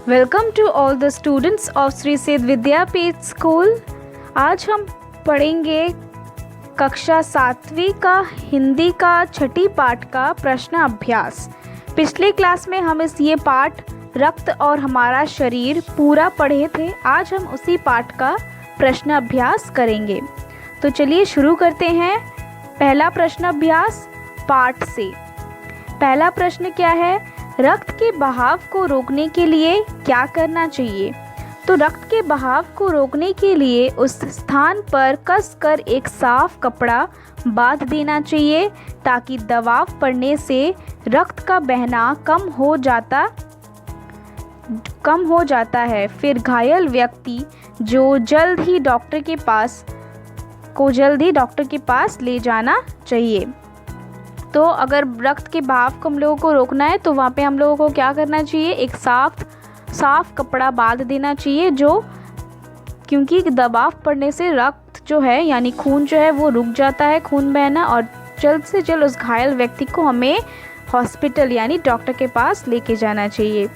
Welcome to all the students of Shri Siddh Vidyapeeth school. आज हम पढ़ेंगे कक्षा 7वीं का हिंदी का छठी पाठ का प्रश्न अभ्यास। पिछले क्लास में हम ये पाठ रक्त और हमारा शरीर पूरा पढ़े थे। आज हम उसी पाठ का प्रश्न अभ्यास करेंगे। तो चलिए शुरू करते हैं। पहला प्रश्न अभ्यास पाठ से। पहला प्रश्न क्या है? रक्त के बहाव को रोकने के लिए क्या करना चाहिए? तो रक्त के बहाव को रोकने के लिए उस स्थान पर कसकर एक साफ कपड़ा बांध देना चाहिए ताकि दबाव पड़ने से रक्त का बहना कम हो जाता है। फिर घायल व्यक्ति को जल्द ही डॉक्टर के पास ले जाना चाहिए। तो अगर रक्त के बहाव को हम लोगों को रोकना है तो वहाँ पे हम लोगों को क्या करना चाहिए? एक साफ कपड़ा बांध देना चाहिए, क्योंकि दबाव पड़ने से रक्त जो है यानी खून जो है वो रुक जाता है, खून बहना, और जल्द से जल्द उस घायल व्यक्ति को हमें हॉस्पिटल यानी डॉक्टर के पास लेके जाना चाहिए।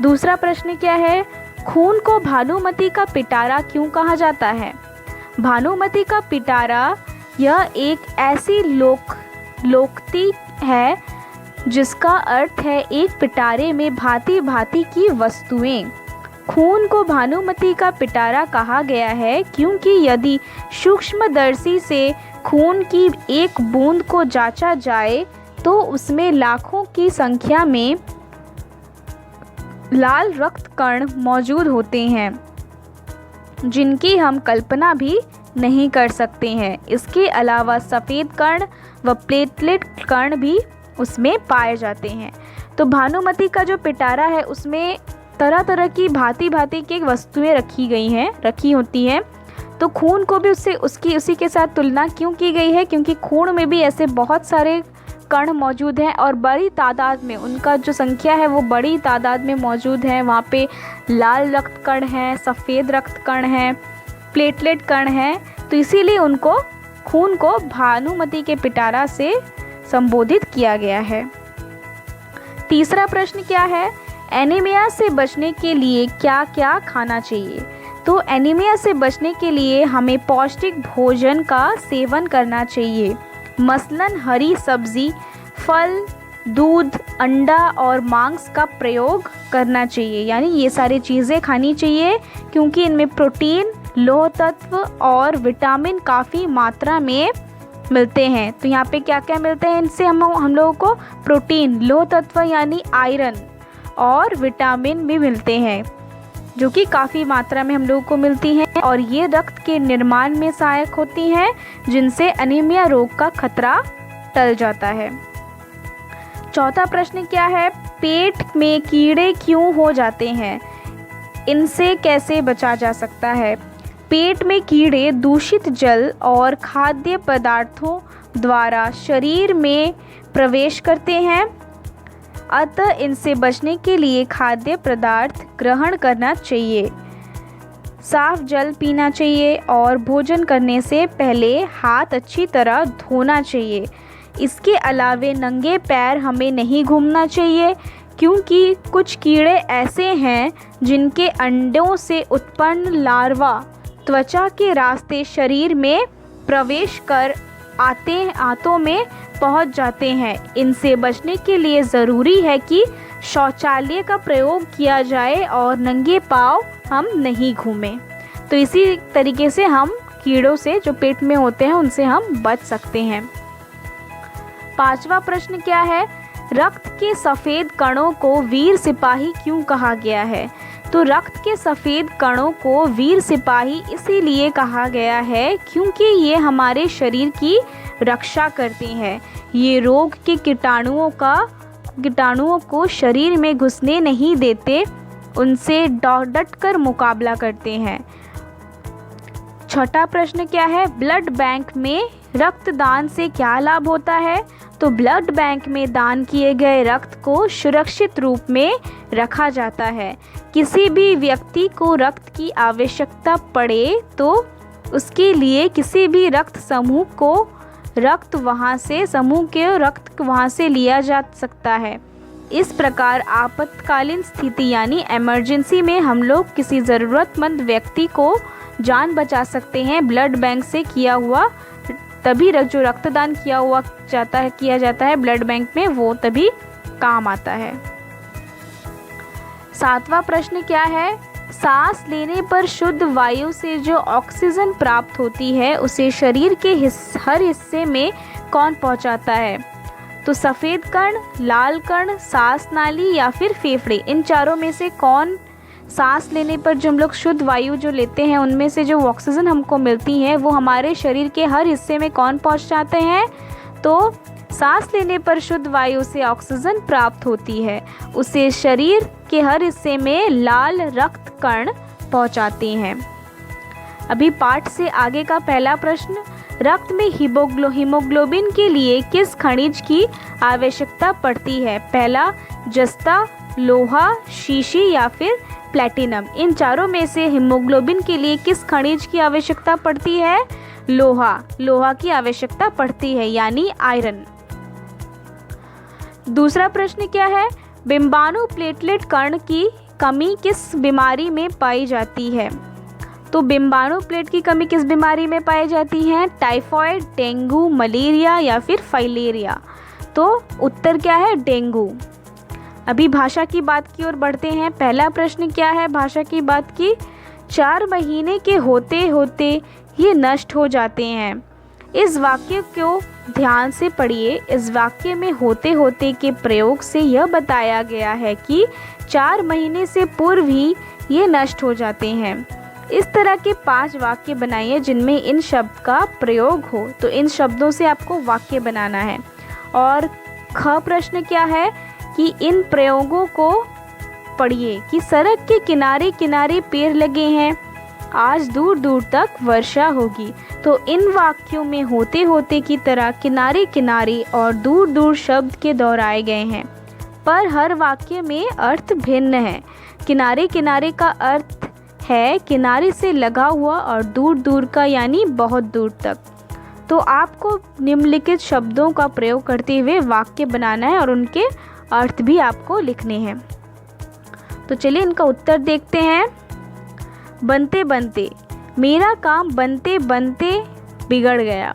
दूसरा प्रश्न क्या है? खून को भानुमति का पिटारा क्यों कहा जाता है? भानुमति का पिटारा यह एक ऐसी लोकोक्ति है जिसका अर्थ है एक पिटारे में भांति भांति की वस्तुएं। खून को भानुमति का पिटारा कहा गया है क्योंकि यदि सूक्ष्मदर्शी से खून की एक बूंद को जांचा जाए तो उसमें लाखों की संख्या में लाल रक्त कण मौजूद होते हैं जिनकी हम कल्पना भी नहीं कर सकते हैं। इसके अलावा सफ़ेद कण व प्लेटलेट कण भी उसमें पाए जाते हैं। तो भानुमति का जो पिटारा है उसमें तरह तरह की भांति भांति की वस्तुएं रखी होती हैं। तो खून को भी उसी के साथ तुलना क्यों की गई है? क्योंकि खून में भी ऐसे बहुत सारे कण मौजूद हैं और बड़ी तादाद में उनका जो संख्या है वो बड़ी तादाद में मौजूद है। वहाँ पे लाल रक्त कण हैं, सफ़ेद रक्त कण हैं, प्लेटलेट कण हैं। तो इसीलिए खून को भानुमति के पिटारा से संबोधित किया गया है। तीसरा प्रश्न क्या है? एनीमिया से बचने के लिए क्या क्या खाना चाहिए? तो एनीमिया से बचने के लिए हमें पौष्टिक भोजन का सेवन करना चाहिए। मसलन हरी सब्जी, फल, दूध, अंडा और मांस का प्रयोग करना चाहिए। यानी ये सारी चीज़ें खानी चाहिए क्योंकि इनमें प्रोटीन, लौह तत्व और विटामिन काफ़ी मात्रा में मिलते हैं। तो यहाँ पे क्या क्या मिलते हैं इनसे? हम लोगों को प्रोटीन, लौह तत्व यानी आयरन और विटामिन भी मिलते हैं जो कि काफ़ी मात्रा में हम लोगों को मिलती हैं और ये रक्त के निर्माण में सहायक होती हैं जिनसे एनीमिया रोग का खतरा टल जाता है। चौथा प्रश्न क्या है? पेट में कीड़े क्यों हो जाते हैं? इनसे कैसे बचा जा सकता है? पेट में कीड़े दूषित जल और खाद्य पदार्थों द्वारा शरीर में प्रवेश करते हैं, अतः इनसे बचने के लिए खाद्य पदार्थ ग्रहण करना चाहिए, साफ जल पीना चाहिए और भोजन करने से पहले हाथ अच्छी तरह धोना चाहिए। इसके अलावे नंगे पैर हमें नहीं घूमना चाहिए क्योंकि कुछ कीड़े ऐसे हैं जिनके अंडों से उत्पन्न लार्वा त्वचा के रास्ते शरीर में प्रवेश कर आंतों में पहुंच जाते हैं। इनसे बचने के लिए ज़रूरी है कि शौचालय का प्रयोग किया जाए और नंगे पांव हम नहीं घूमें। तो इसी तरीके से हम कीड़ों से जो पेट में होते हैं उनसे हम बच सकते हैं। पांचवा प्रश्न क्या है? रक्त के सफ़ेद कणों को वीर सिपाही क्यों कहा गया है? तो रक्त के सफ़ेद कणों को वीर सिपाही इसीलिए कहा गया है क्योंकि ये हमारे शरीर की रक्षा करते हैं। ये रोग के कीटाणुओं को शरीर में घुसने नहीं देते, उनसे डटकर मुकाबला करते हैं। छठा प्रश्न क्या है? ब्लड बैंक में रक्तदान से क्या लाभ होता है? तो ब्लड बैंक में दान किए गए रक्त को सुरक्षित रूप में रखा जाता है। किसी भी व्यक्ति को रक्त की आवश्यकता पड़े तो उसके लिए किसी भी समूह के रक्त वहाँ से लिया जा सकता है। इस प्रकार आपातकालीन स्थिति यानी इमरजेंसी में हम लोग किसी ज़रूरतमंद व्यक्ति को जान बचा सकते हैं। ब्लड बैंक से किया हुआ तभी जो रक्तदान किया जाता है ब्लड बैंक में, वो तभी काम आता है। 7वां प्रश्न क्या है? सांस लेने पर शुद्ध वायु से जो ऑक्सीजन प्राप्त होती है उसे शरीर के हर हिस्से में कौन पहुंचाता है? तो सफ़ेद कण, लाल कण, सांस नाली या फिर फेफड़े, इन चारों में से कौन सांस लेने पर जो हम लोग शुद्ध वायु जो लेते हैं उनमें से जो ऑक्सीजन हमको मिलती है वो हमारे शरीर के हर हिस्से में कौन पहुंचाते हैं? तो सांस लेने पर शुद्ध वायु से ऑक्सीजन प्राप्त होती है, उसे शरीर के हर हिस्से में लाल रक्त कण पहुंचाते हैं। अभी पाठ से आगे का पहला प्रश्न, रक्त में हीमोग्लोबिन के लिए किस खनिज की आवश्यकता पड़ती है? पहला जस्ता, लोहा, शीशी या फिर प्लैटिनम। इन चारों में से हीमोग्लोबिन के लिए किस खनिज की आवश्यकता पड़ती है? लोहा की आवश्यकता पड़ती है, यानी आयरन। दूसरा प्रश्न क्या है? बिंबाणु प्लेटलेट कण की कमी किस बीमारी में पाई जाती है? तो बिंबाणु प्लेट की कमी किस बीमारी में पाई जाती है? टाइफॉइड, डेंगू, मलेरिया या फिर फाइलेरिया। तो उत्तर क्या है? डेंगू। अभी भाषा की बात की ओर बढ़ते हैं। पहला प्रश्न क्या है भाषा की बात की? 4 महीने के होते होते ये नष्ट हो जाते हैं। इस वाक्य को ध्यान से पढ़िए। इस वाक्य में होते होते के प्रयोग से यह बताया गया है कि 4 महीने से पूर्व ही ये नष्ट हो जाते हैं। इस तरह के 5 वाक्य बनाइए जिनमें इन शब्द का प्रयोग हो। तो इन शब्दों से आपको वाक्य बनाना है। और ख प्रश्न क्या है कि इन प्रयोगों को पढ़िए कि सड़क के किनारे किनारे पेड़ लगे हैं, आज दूर दूर तक वर्षा होगी। तो इन वाक्यों में होते होते की तरह किनारे किनारे और दूर दूर शब्द के दोहराए गए हैं, पर हर वाक्य में अर्थ भिन्न है। किनारे किनारे का अर्थ है किनारे से लगा हुआ और दूर दूर का यानी बहुत दूर तक। तो आपको निम्नलिखित शब्दों का प्रयोग करते हुए वाक्य बनाना है और उनके अर्थ भी आपको लिखने हैं। तो चलिए इनका उत्तर देखते हैं। बनते बनते, मेरा काम बनते बनते बिगड़ गया।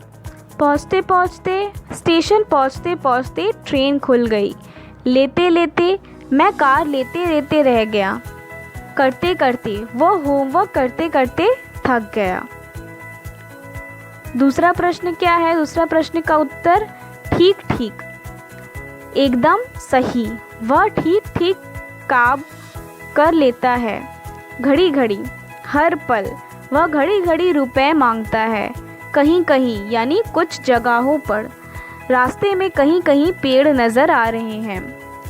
पहुँचते पहुँचते, स्टेशन पहुँचते पहुँचते ट्रेन खुल गई। लेते लेते, मैं कार लेते लेते रह गया। करते करते, वो होमवर्क करते करते थक गया। दूसरा प्रश्न क्या है? दूसरा प्रश्न का उत्तर ठीक ठीक, एकदम सही। वह ठीक ठीक काम कर लेता है। घड़ी घड़ी, हर पल, वह घड़ी घड़ी रुपए मांगता है। कहीं कहीं यानी कुछ जगहों पर। रास्ते में कहीं कहीं पेड़ नज़र आ रहे हैं।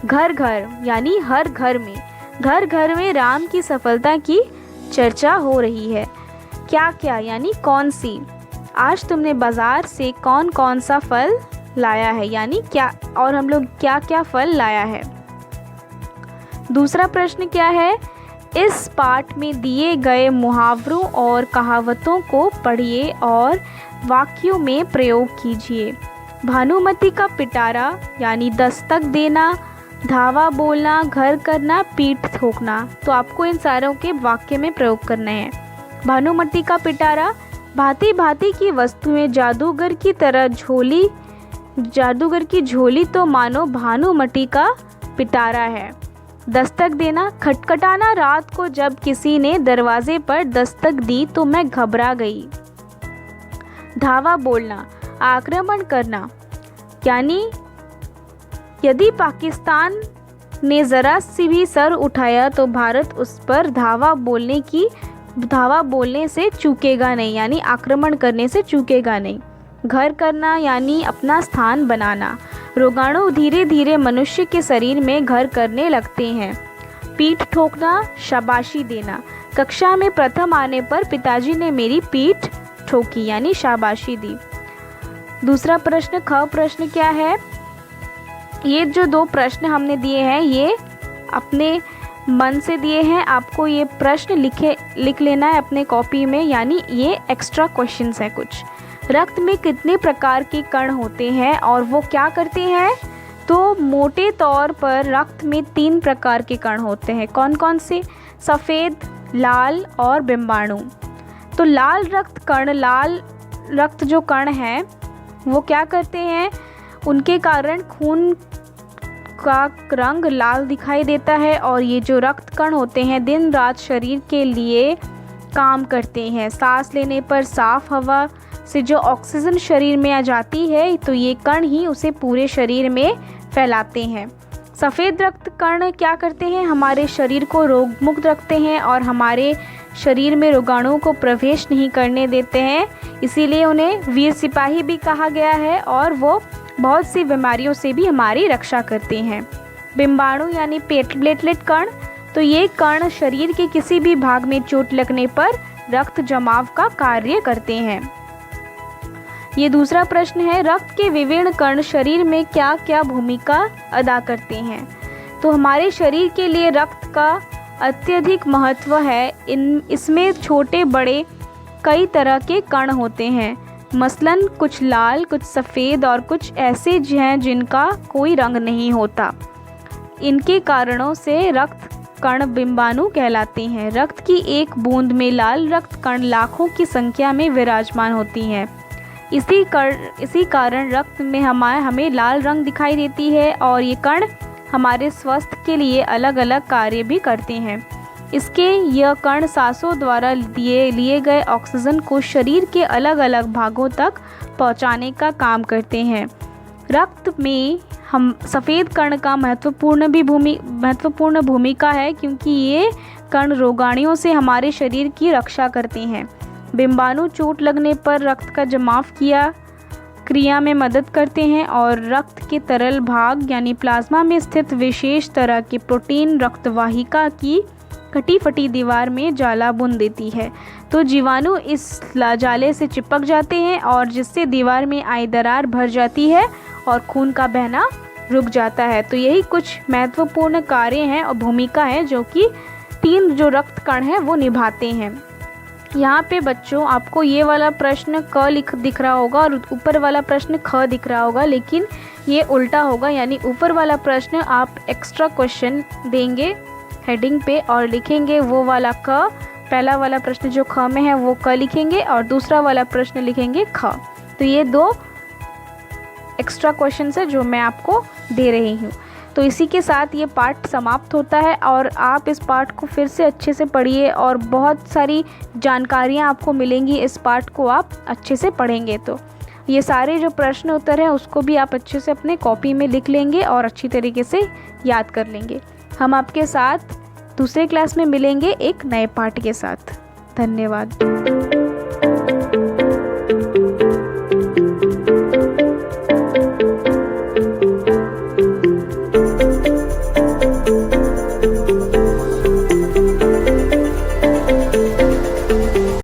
घर घर यानी हर घर में। घर घर में राम की सफलता की चर्चा हो रही है। क्या क्या यानी कौन सी। आज तुमने बाज़ार से कौन कौन सा फल लाया है, यानी क्या, और हम लोग क्या क्या फल लाया है। दूसरा प्रश्न क्या है? इस पाठ में दिए गए मुहावरों और कहावतों को पढ़िए और वाक्यों में प्रयोग कीजिए। भानुमति का पिटारा यानी दस्तक देना, धावा बोलना, घर करना, पीठ ठोकना। तो आपको इन सारों के वाक्य में प्रयोग करना है। भानुमति का पिटारा, भांति भांति की वस्तुएं जादूगर की तरह जादूगर की झोली तो मानो भानुमति का पिटारा है। दस्तक देना, खटखटाना, रात को जब किसी ने दरवाजे पर दस्तक दी तो मैं घबरा गई। धावा बोलना, आक्रमण करना, यानी यदि पाकिस्तान ने ज़रा सी भी सर उठाया तो भारत उस पर धावा बोलने से चूकेगा नहीं, यानी आक्रमण करने से चूकेगा नहीं। घर करना यानी अपना स्थान बनाना। रोगाणु धीरे धीरे मनुष्य के शरीर में घर करने लगते हैं। पीठ ठोकना, शाबाशी देना। कक्षा में प्रथम आने पर पिताजी ने मेरी पीठ ठोकी, यानी शाबाशी दी। दूसरा प्रश्न, ख प्रश्न क्या है? ये जो 2 प्रश्न हमने दिए हैं ये अपने मन से दिए हैं। आपको ये प्रश्न लिख लेना है अपने कॉपी में, यानी ये एक्स्ट्रा क्वेश्चंस हैं कुछ। रक्त में कितने प्रकार के कण होते हैं और वो क्या करते हैं? तो मोटे तौर पर रक्त में 3 प्रकार के कण होते हैं। कौन कौन से? सफ़ेद, लाल और बिंबाणु। तो लाल रक्त जो कण हैं वो क्या करते हैं, उनके कारण खून का रंग लाल दिखाई देता है और ये जो रक्त कण होते हैं दिन रात शरीर के लिए काम करते हैं। सांस लेने पर साफ हवा से जो ऑक्सीजन शरीर में आ जाती है तो ये कण ही उसे पूरे शरीर में फैलाते हैं। सफ़ेद रक्त कण क्या करते हैं, हमारे शरीर को रोग मुक्त रखते हैं और हमारे शरीर में रोगाणुओं को प्रवेश नहीं करने देते हैं, इसीलिए उन्हें वीर सिपाही भी कहा गया है और वो बहुत सी बीमारियों से भी हमारी रक्षा करते हैं। बिंबाणु यानी प्लेटलेट कण, तो ये कण शरीर के किसी भी भाग में चोट लगने पर रक्त जमाव का कार्य करते हैं। ये दूसरा प्रश्न है, रक्त के विभिन्न कण शरीर में क्या क्या भूमिका अदा करते हैं? तो हमारे शरीर के लिए रक्त का अत्यधिक महत्व है। इसमें छोटे बड़े कई तरह के कण होते हैं, मसलन कुछ लाल, कुछ सफ़ेद और कुछ ऐसे हैं जिनका कोई रंग नहीं होता। इनके कारणों से रक्त कण बिंबाणु कहलाते हैं। रक्त की एक बूंद में लाल रक्त कण लाखों की संख्या में विराजमान होती हैं। इसी कारण रक्त में हमें लाल रंग दिखाई देती है और ये कण हमारे स्वास्थ्य के लिए अलग अलग कार्य भी करते हैं। यह कण सांसों द्वारा लिए गए ऑक्सीजन को शरीर के अलग अलग भागों तक पहुंचाने का काम करते हैं। रक्त में हम सफ़ेद कण का महत्वपूर्ण भूमिका है क्योंकि ये कण रोगाणुओं से हमारे शरीर की रक्षा करते हैं। बिंबाणु चोट लगने पर रक्त का जमाव क्रिया में मदद करते हैं और रक्त के तरल भाग यानी प्लाज्मा में स्थित विशेष तरह के प्रोटीन रक्तवाहिका की कटी फटी दीवार में जाला बुन देती है, तो जीवाणु इस जाले से चिपक जाते हैं और जिससे दीवार में आई दरार भर जाती है और खून का बहना रुक जाता है। तो यही कुछ महत्वपूर्ण कार्य हैं और भूमिका है जो कि 3 जो रक्त कण हैं वो निभाते हैं। यहाँ पे बच्चों आपको ये वाला प्रश्न क दिख रहा होगा और ऊपर वाला प्रश्न ख दिख रहा होगा, लेकिन ये उल्टा होगा, यानी ऊपर वाला प्रश्न आप एक्स्ट्रा क्वेश्चन देंगे हेडिंग पे और लिखेंगे वो वाला क, पहला वाला प्रश्न जो ख में है वो क लिखेंगे और दूसरा वाला प्रश्न लिखेंगे ख। तो ये 2 एक्स्ट्रा क्वेश्चन है जो मैं आपको दे रही हूँ। तो इसी के साथ ये पार्ट समाप्त होता है और आप इस पार्ट को फिर से अच्छे से पढ़िए और बहुत सारी जानकारियाँ आपको मिलेंगी। इस पार्ट को आप अच्छे से पढ़ेंगे तो ये सारे जो प्रश्न उत्तर हैं उसको भी आप अच्छे से अपने कॉपी में लिख लेंगे और अच्छी तरीके से याद कर लेंगे। हम आपके साथ दूसरे क्लास में मिलेंगे एक नए पार्ट के साथ। धन्यवाद।